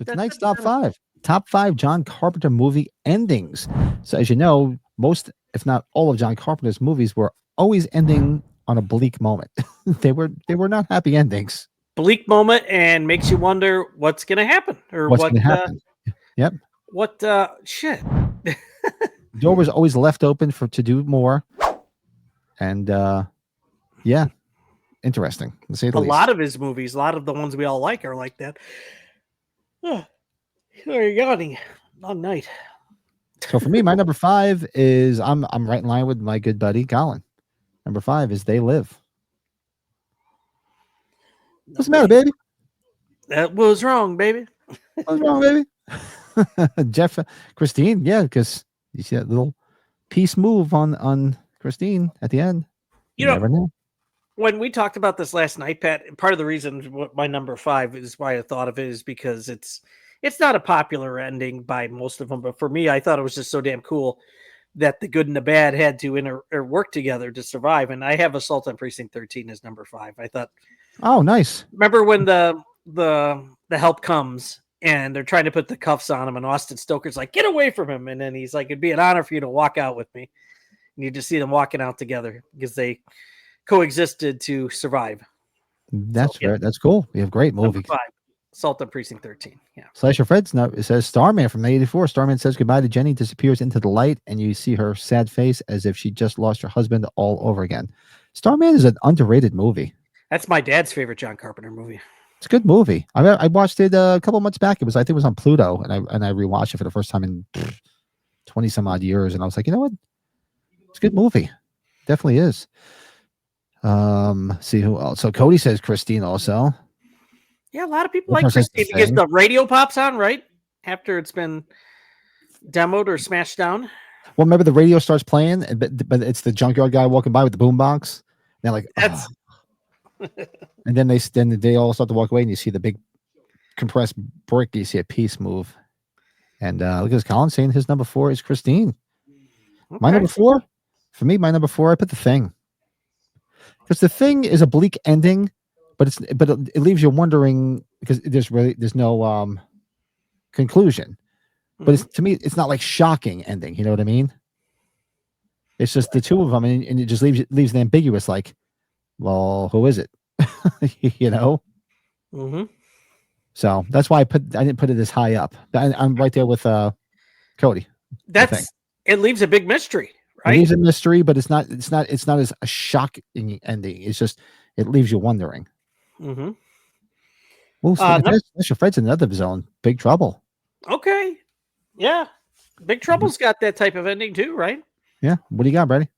tonight's top five. Top five John Carpenter movie endings. So as you know, most, if not all of John Carpenter's movies were always ending on a bleak moment. they were not happy endings. Bleak moment and makes you wonder what's going to happen or What's going to happen? Yep. What shit. The door was always left open to do more. And yeah, interesting. To say the least. Lot of his movies, a lot of the ones we all like are like that. Oh, you're yawning. Long night. So for me, my number five is I'm right in line with my good buddy Colin. Number five is They Live. What's the matter, baby? That was wrong, baby. What's wrong, baby? Jeff, Christine, yeah, because you see that little peace move on Christine at the end. You never know. When we talked about this last night, Pat, part of the reason my number five is why I thought of it is because it's not a popular ending by most of them, but for me, I thought it was just so damn cool that the good and the bad had to work together to survive. And I have Assault on Precinct 13 as number five. I thought, oh, nice. Remember when the help comes and they're trying to put the cuffs on him, and Austin Stoker's like, "Get away from him!" And then he's like, "It'd be an honor for you to walk out with me." And you just see them walking out together because they coexisted to survive. That's right. That's cool. We have great movies. Assault on Precinct 13. Yeah. Slasher Fred's now, it says Starman from '84. Starman says goodbye to Jenny, disappears into the light, and you see her sad face as if she just lost her husband all over again. Starman is an underrated movie. That's my dad's favorite John Carpenter movie. It's a good movie. I watched it a couple months back. I think it was on Pluto, and I rewatched it for the first time in 20 some odd years, and I was like, you know what? It's a good movie. Definitely is. See who else. So Cody says Christine also. Yeah, a lot of people like Christine because the radio pops on right after it's been demoed or smashed down. Well, remember the radio starts playing, but it's the junkyard guy walking by with the boombox. They're like, that's. And then they all start to walk away, and you see the big compressed brick. You see a piece move, and look at Colin saying his number four is Christine. Okay. My number four, for me, I put The Thing, because The Thing is a bleak ending, but it leaves you wondering because there's no conclusion. But to me, it's not like shocking ending. You know what I mean? It's just the two of them, and it just leaves it ambiguous. Like, well, who is it? You know. Mm-hmm. So that's why I didn't put it as high up. I'm right there with Cody. It leaves a big mystery, right? It leaves a mystery, but it's not as a shocking ending. It's just it leaves you wondering. Mm-hmm. Well, Mr. Fred's in another zone. Big Trouble. Okay. Yeah. Big Trouble's got that type of ending too, right? Yeah. What do you got, Brady?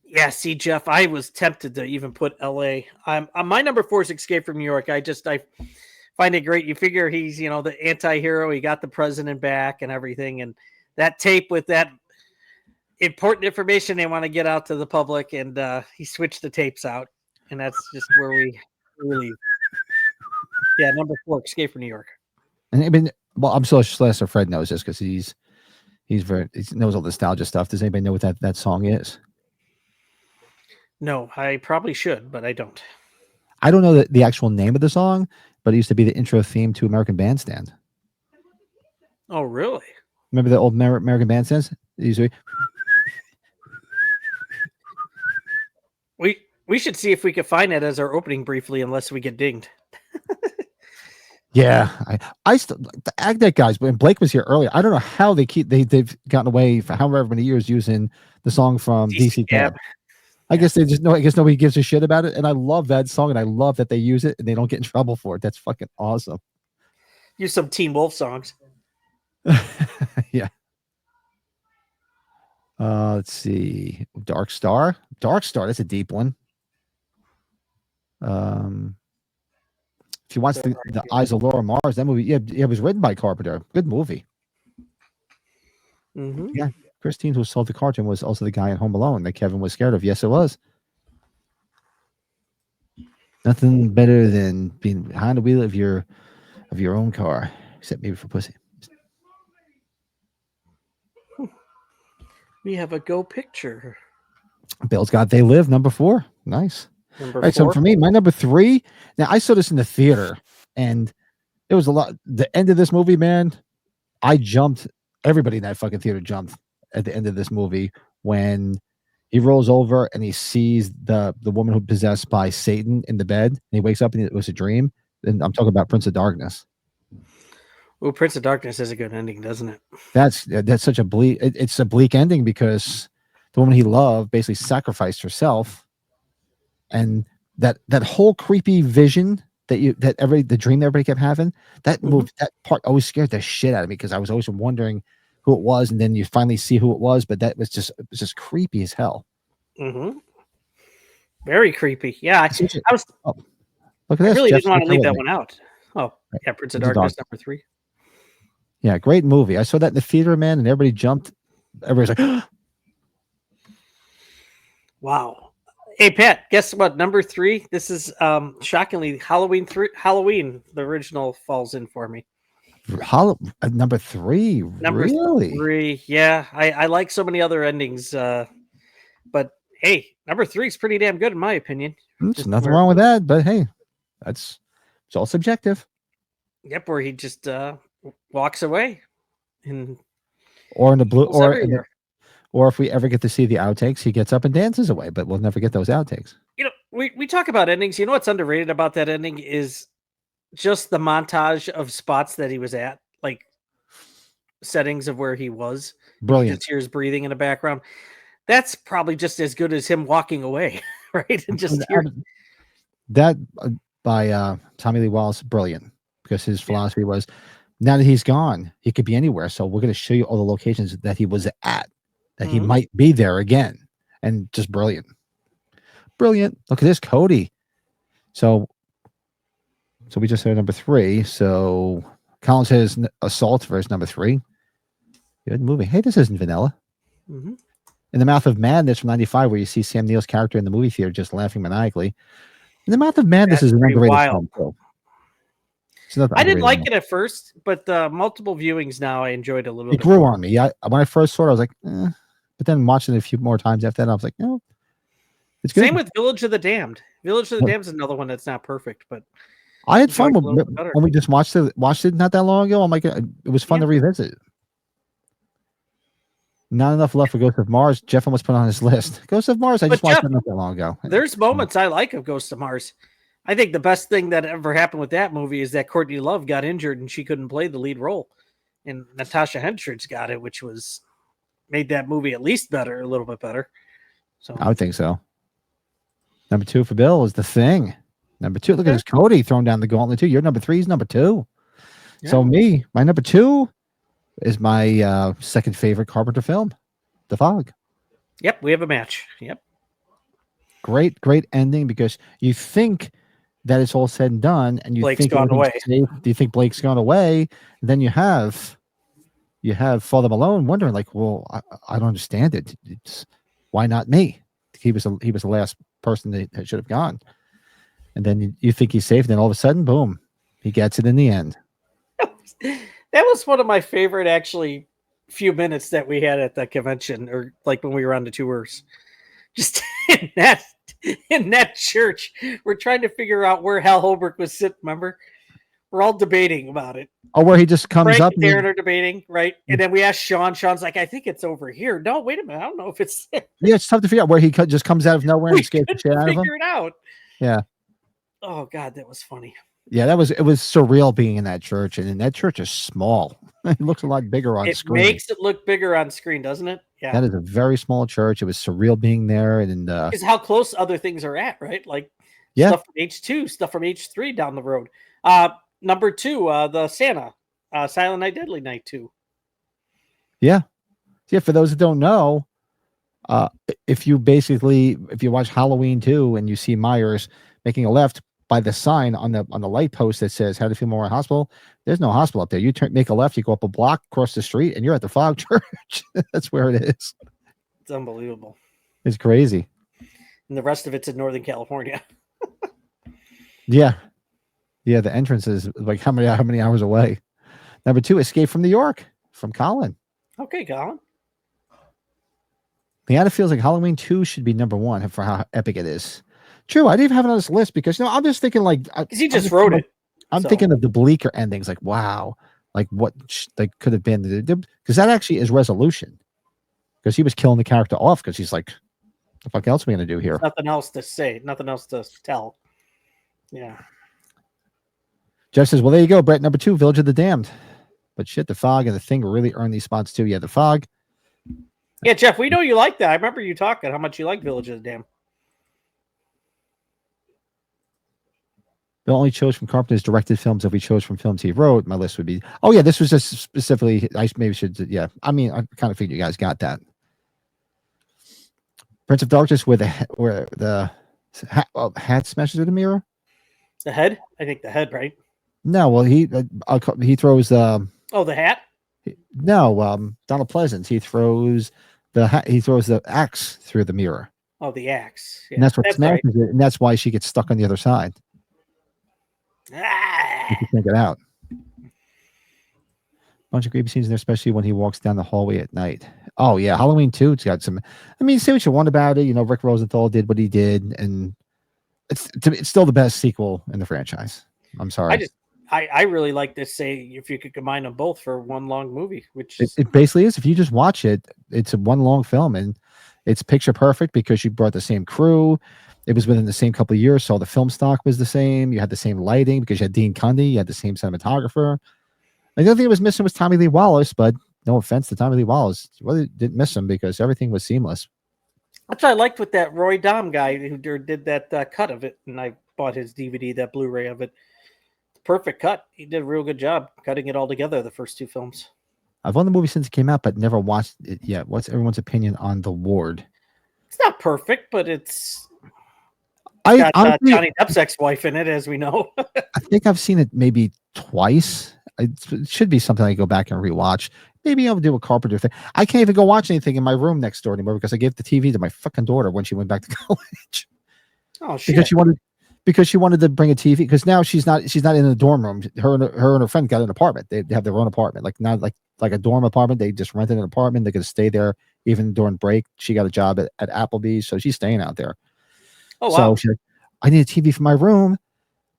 Yeah, see, Jeff, I was tempted to even put L.A. My number four is Escape from New York. I find it great. You figure he's, the anti-hero. He got the president back and everything. And that tape with that important information they want to get out to the public. And he switched the tapes out. And that's just where we really, yeah, number four, Escape from New York. And I'm so Slasher Fred knows this because he knows all the nostalgia stuff. Does anybody know what that song is? No, I probably should, but I don't. I don't know the actual name of the song, but it used to be the intro theme to American Bandstand. Oh, really? Remember the old American Bandstands? Usually. We should see if we could find it as our opening briefly, unless we get dinged. Yeah, I still the Agnet guys. When Blake was here earlier, I don't know how they've gotten away for however many years using the song from DC Cab. I guess nobody gives a shit about it, and I love that song, and I love that they use it, and they don't get in trouble for it. That's fucking awesome. Use some Teen Wolf songs. Yeah. Let's see, Dark Star. That's a deep one. If you watch the Eyes of Laura Mars, that movie, it was written by Carpenter. Good movie. Mm-hmm. Yeah. Christine, who sold the cartoon, was also the guy in Home Alone that Kevin was scared of. Yes, it was. Nothing better than being behind the wheel of your own car, except maybe for pussy. We have a go picture. Bill's got They Live, number four. Nice. Number right, four. So for me, my number three. Now I saw this in the theater, and It was a lot. The end of this movie, man, I jumped. Everybody in that fucking theater jumped at the end of this movie when he rolls over and he sees the woman who possessed by Satan in the bed. And he wakes up and it was a dream. And I'm talking about Prince of Darkness. Oh, Prince of Darkness is a good ending, doesn't it? That's such a bleak. It's a bleak ending because the woman he loved basically sacrificed herself, and that whole creepy vision the dream everybody kept having, that part always scared the shit out of me because I was always wondering who it was, and then you finally see who it was, but it was just creepy as hell. Very creepy. Yeah, I was. Oh, look at this. I really Jeff's didn't want to right leave there that with one out. Oh, yeah, Prince of Prince of Darkness #3. Yeah, great movie. I saw that in the theater, man, and everybody jumped. Everybody's like, wow. Hey, Pat, guess what? #3. This is shockingly Halloween, the original, falls in for me. number 3. Really? 3. Yeah, I like so many other endings, but hey, #3 is pretty damn good in my opinion. There's nothing wrong with that, but hey, it's all subjective. Yep, where he just walks away, or in the blue, or if we ever get to see the outtakes, he gets up and dances away, but we'll never get those outtakes. You know, we talk about endings. You know what's underrated about that ending is just the montage of spots that he was at, like settings of where he was. Brilliant. You just hear his breathing in the background. That's probably just as good as him walking away, right? And just hear that by Tommy Lee Wallace, brilliant, because his philosophy was, now that he's gone, he could be anywhere. So we're going to show you all the locations that he was at, that he might be there again, and just brilliant. Brilliant. Look at this, Cody. So we just said #3. So Colin says Assault versus #3. Good movie. Hey, this isn't vanilla. In the Mouth of Madness from '95, where you see Sam Neill's character in the movie theater just laughing maniacally. In the Mouth of Madness is an underrated film too. I didn't like it at first, but multiple viewings now I enjoyed it a little bit. It grew on me. When I first saw it, I was like, but then watching it a few more times after that, I was like, no, it's good. Same with Village of the Damned. Village of the Damned is another one that's not perfect, but I had fun when we just watched it not that long ago. I'm like, it was fun to revisit. Not enough left for Ghost of Mars. Jeff almost put on his list. Ghost of Mars, I just watched it not that long ago. There's moments I like of Ghost of Mars. I think the best thing that ever happened with that movie is that Courtney Love got injured and she couldn't play the lead role. And Natasha Henstridge got it, which made that movie at least better, a little bit better. So I would think so. #2 for Bill is The Thing. #2, look at this Cody throwing down the gauntlet too. Your #3 is #2. Yeah. So my #2 is my second favorite Carpenter film, The Fog. Yep, we have a match. Yep. Great ending, because you think that it's all said and done, and Blake's gone away. Do you think Blake's gone away? And then you have Father Malone wondering, like, well, I don't understand it. Why not me? He was the last person that should have gone. And then you think he's safe, and then all of a sudden, boom, he gets it in the end. That was one of my favorite, actually, few minutes that we had at the convention, or like when we were on the tours. Just in that church, we're trying to figure out where Hal Holbrook was sitting. Remember, we're all debating about it. Oh, where he just comes Frank up. And Darren are debating, right? And then we asked Sean. Sean's like, I think it's over here. No, wait a minute. I don't know if it's there. Yeah, it's tough to figure out where he just comes out of nowhere and scares the shit out of him. Figure it out. Yeah. Oh God, that was funny. Yeah, it was surreal being in that church, and that church is small. It looks a lot bigger on screen. It makes it look bigger on screen, doesn't it? Yeah. That is a very small church. It was surreal being there, and because how close other things are at, right? Like stuff from H2, stuff from H3 down the road. #2, the Santa, Silent Night, Deadly Night 2. Yeah. For those that don't know, if you watch Halloween 2 and you see Myers making a left by the sign on the light post that says How to Feel More Hospital, there's no hospital up there. You make a left, you go up a block, cross the street, and you're at the Fog Church. That's where it is. It's unbelievable. It's crazy. And the rest of it's in Northern California. Yeah, the entrance is like how many hours away. #2, Escape from New York, from Colin. Okay, Colin. Leanna feels like Halloween 2 should be #1 for how epic it is. True, I didn't even have it on this list because I'm just thinking like he just wrote it. I'm thinking of the bleaker endings. Like, wow, like what they could have been, because that actually is resolution. Because he was killing the character off because he's like, the fuck else are we gonna do here? Nothing else to say, nothing else to tell. Yeah. Jeff says, well, there you go, Brett. Number 2, Village of the Damned. But shit, the Fog and the Thing really earned these spots too. Yeah, the Fog. Yeah, Jeff, we know you like that. I remember you talking how much you like Village of the Damned. Bill only chose from Carpenter's directed films. If we chose from films he wrote, my list would be. Oh yeah, this was just specifically. I maybe should. Yeah, I mean, I kind of figured you guys got that. Prince of Darkness, where the hat smashes through the mirror. The head, I think the head, right? No, well he throws. Oh, the hat. No, Donald Pleasance. He throws the hat. He throws the axe through the mirror. Oh, the axe. Yeah, and that's what smashes it, and that's why she gets stuck on the other side. You can't get out. Bunch of creepy scenes in there, especially when he walks down the hallway at night. Oh yeah, Halloween 2. It's got some. I mean, say what you want about it. You know, Rick Rosenthal did what he did, and it's still the best sequel in the franchise. I'm sorry. I really like this. Say if you could combine them both for one long movie, which it basically is. If you just watch it, it's a one long film, and it's picture perfect because you brought the same crew. It was within the same couple of years, so the film stock was the same. You had the same lighting because you had Dean Cundy. You had the same cinematographer. The only thing that was missing was Tommy Lee Wallace, but no offense to Tommy Lee Wallace, really didn't miss him because everything was seamless. That's what I liked with that Roy Dahm guy who did that cut of it, and I bought his DVD, that Blu-ray of it. Perfect cut. He did a real good job cutting it all together, the first 2 films. I've owned the movie since it came out, but never watched it yet. What's everyone's opinion on The Ward? It's not perfect, but it's got Johnny Depp's ex-wife in it, as we know. I think I've seen it maybe twice. It should be something I go back and rewatch. Maybe I'll do a Carpenter thing. I can't even go watch anything in my room next door anymore because I gave the TV to my fucking daughter when she went back to college. Oh shit! Because she wanted to bring a TV because now she's not in a dorm room. Her and her friend got an apartment. They have their own apartment, like not like a dorm apartment. They just rented an apartment. They're gonna stay there even during break. She got a job at Applebee's, so she's staying out there. Oh wow! So she's like, I need a TV for my room,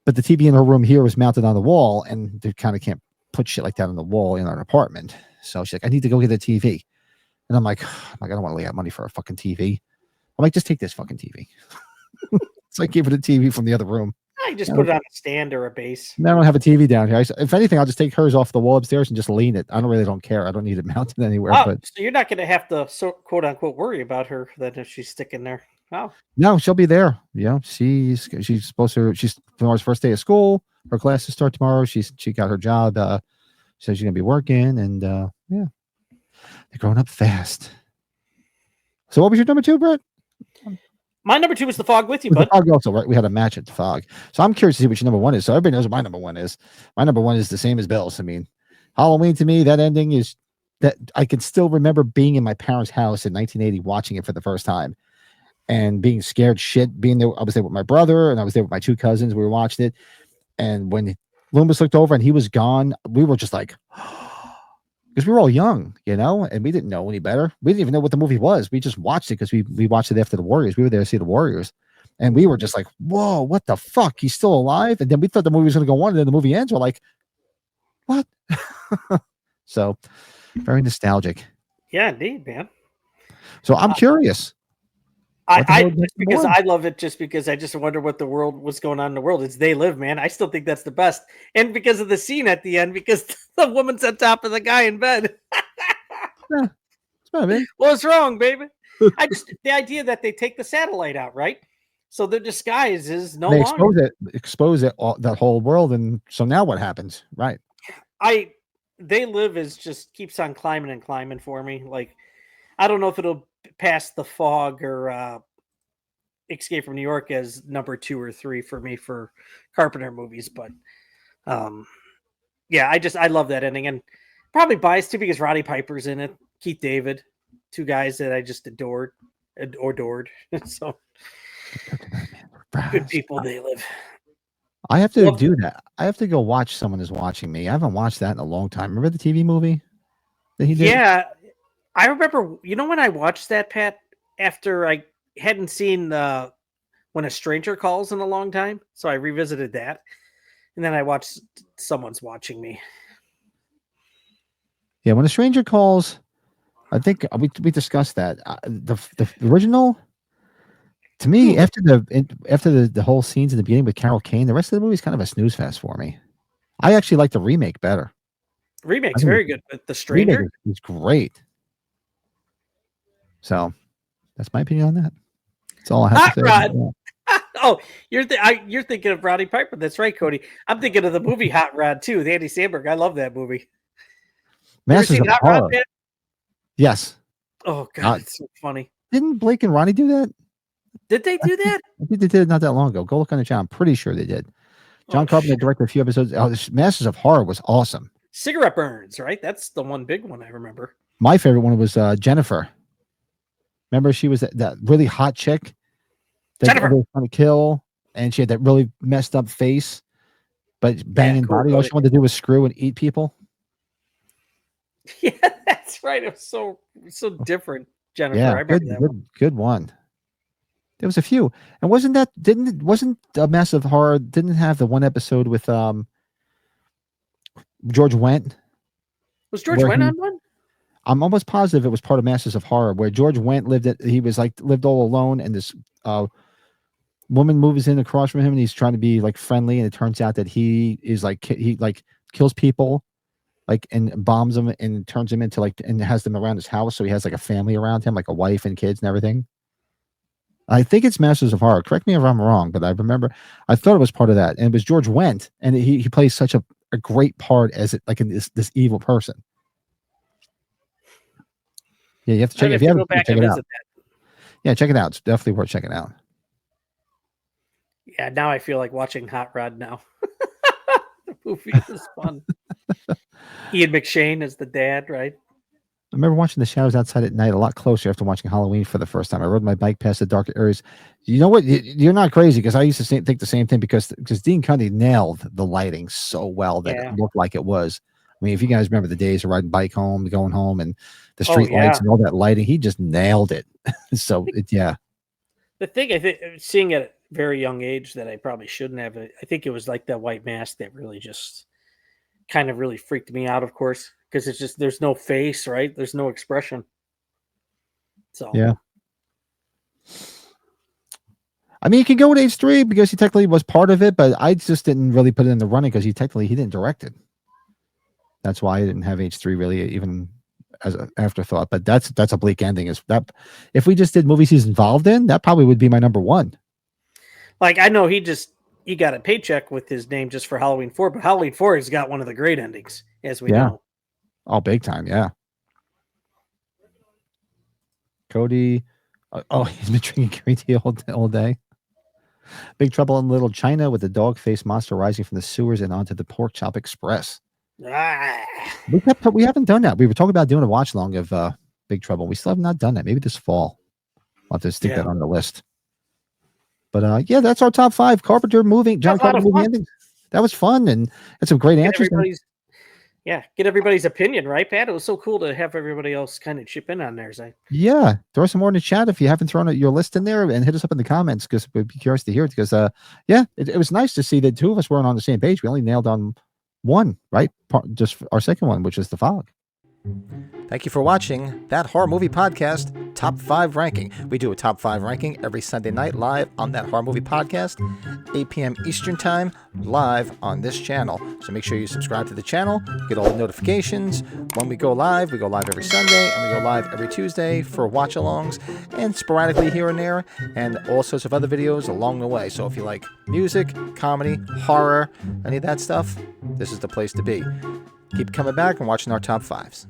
but the TV in her room here was mounted on the wall, and they kind of can't put shit like that on the wall in our apartment. So she's like, I need to go get a TV, and I'm like, I don't want to lay out money for a fucking TV. I'm like, just take this fucking TV. So I gave her the TV from the other room. I just put it on a stand or a base. I don't have a TV down here. If anything, I'll just take hers off the wall upstairs and just lean it. I don't care. I don't need it mounted anywhere. Oh, but so you're not going to have to quote unquote worry about her then if she's sticking there. Oh. No, she'll be there. Yeah, she's supposed to. She's tomorrow's first day of school. Her classes start tomorrow. She got her job. Says she's gonna be working, and yeah, they're growing up fast. So, what was your number 2, Brett? My number 2 was The Fog with you, bud. The Fog also, right? We had a match at The Fog. So I'm curious to see what your number 1 is. So everybody knows what my number 1 is. My number 1 is the same as Bill's. I mean, Halloween to me, that ending is that I can still remember being in my parents' house in 1980, watching it for the first time, and being scared shit. Being there, I was there with my brother, and I was there with my 2 cousins. We were watching it, and when Loomis looked over and he was gone, we were just like. Because we were all young, and we didn't know any better. We didn't even know what the movie was. We just watched it because we watched it after the Warriors. We were there to see the Warriors. And we were just like, whoa, what the fuck? He's still alive? And then we thought the movie was going to go on, and then the movie ends. We're like, what? So, very nostalgic. Yeah, indeed, man. So, I'm curious. I love it just because I just wonder what's going on in the world. It's They Live, man. I still think that's the best. And because of the scene at the end, because the woman's on top of the guy in bed. Yeah, it's not bad. What's wrong, baby? The idea that they take the satellite out, right? So the disguise is no longer. Expose it all, that whole world, and so now what happens? Right. They Live is just keeps on climbing and climbing for me. Like, I don't know if it'll pass The Fog or Escape from New York as number 2 or 3 for me for Carpenter movies, but yeah, I love that ending, and probably biased too because Roddy Piper's in it, Keith David, 2 guys that I just adored. So good people, They Live. I have to do that. I have to go watch Someone Is Watching Me. I haven't watched that in a long time. Remember the TV movie that he did? Yeah. I remember, when I watched that, Pat, after I hadn't seen When a Stranger Calls in a long time, so I revisited that. And then I watch Someone's Watching Me. Yeah, when a stranger calls, I think we discussed that. The original, to me, after the whole scenes in the beginning with Carol Kane, the rest of the movie is kind of a snooze fest for me. I actually like the remake better. Remake's very good, but The Remake Stranger is great. So that's my opinion on that. That's all I have Hot to say. Rod. Oh, you're thinking of Roddy Piper. That's right, Cody. I'm thinking of the movie Hot Rod too, with Andy Samberg. I love that movie. You ever Masters seen of Hot Horror. Rod, man? Yes. Oh God, it's so funny. Didn't Blake and Ronnie do that? Did they do that? I think they did it not that long ago. Go look on the channel. I'm pretty sure they did. John Carpenter directed a few episodes. Oh, this Masters of Horror was awesome. Cigarette Burns, right? That's the one big one I remember. My favorite one was Jennifer. Remember, she was that really hot chick that Jennifer everybody was trying to kill, and she had that really messed up face, but banging body. All she wanted to do was screw and eat people. Yeah, that's right. It was so different, Jennifer. Yeah, I remember that one. good one. There was a few, and wasn't a Massive Horror didn't have the one episode with George Wendt? Was George Wendt on one? I'm almost positive it was part of Masters of Horror, where George Wendt lived all alone, and this woman moves in across from him, and he's trying to be like friendly, and it turns out that he is he kills people, and bombs them and turns them into and has them around his house, so he has like a family around him, like a wife and kids and everything. I think it's Masters of Horror. Correct me if I'm wrong, but I thought it was part of that, and it was George Wendt, and he plays such a great part as this evil person. Yeah, you have to check it. If you haven't, check it out. Yeah, check it out. It's definitely worth checking out. Yeah, now I feel like watching Hot Rod now. The movie was fun. Ian McShane is the dad, right? I remember watching The Shadows Outside at night a lot closer after watching Halloween for the first time. I rode my bike past the darker areas. You know what? You're not crazy, because I used to think the same thing, because Dean Cundy nailed the lighting so well that it looked like it was. I mean, if you guys remember the days of riding bike home, going home, and the street lights and all that lighting, he just nailed it. So yeah. The thing I think, seeing at a very young age, that I probably shouldn't have, I think it was like that white mask that really just kind of really freaked me out, of course, because it's just, there's no face, right? There's no expression. So yeah. I mean, you can go with H3 because he technically was part of it, but I just didn't really put it in the running because he didn't direct it. That's why I didn't have H3 really even as an afterthought. But that's a bleak ending. Is that if we just did movies he's involved in, that probably would be my number one. Like, I know he got a paycheck with his name just for Halloween 4, but Halloween 4 has got one of the great endings, as we know. Oh, big time, yeah. Cody, he's been drinking green tea all day. Big Trouble in Little China, with the dog-faced monster rising from the sewers and onto the Pork Chop Express. We haven't done that. We were talking about doing a watch long of Big Trouble. We still have not done that. Maybe this fall. I'll have to stick that on the list. But yeah, that's our top 5 Carpenter movie. John Carpenter movie endings. That was fun, and had some great answers. Get everybody's opinion, right, Pat? It was so cool to have everybody else kind of chip in on theirs. Yeah, throw some more in the chat if you haven't thrown your list in there, and hit us up in the comments, because we'd be curious to hear it. Because it was nice to see that 2 of us weren't on the same page. We only nailed on one, right? Just our second one, which is The Fog. Thank you for watching That Horror Movie Podcast Top 5 Ranking. We do a Top 5 ranking every Sunday night live on That Horror Movie Podcast, 8 p.m. Eastern Time, live on this channel. So make sure you subscribe to the channel, get all the notifications. When we go live every Sunday, and we go live every Tuesday for watch-alongs, and sporadically here and there, and all sorts of other videos along the way. So if you like music, comedy, horror, any of that stuff, this is the place to be. Keep coming back and watching our top 5s.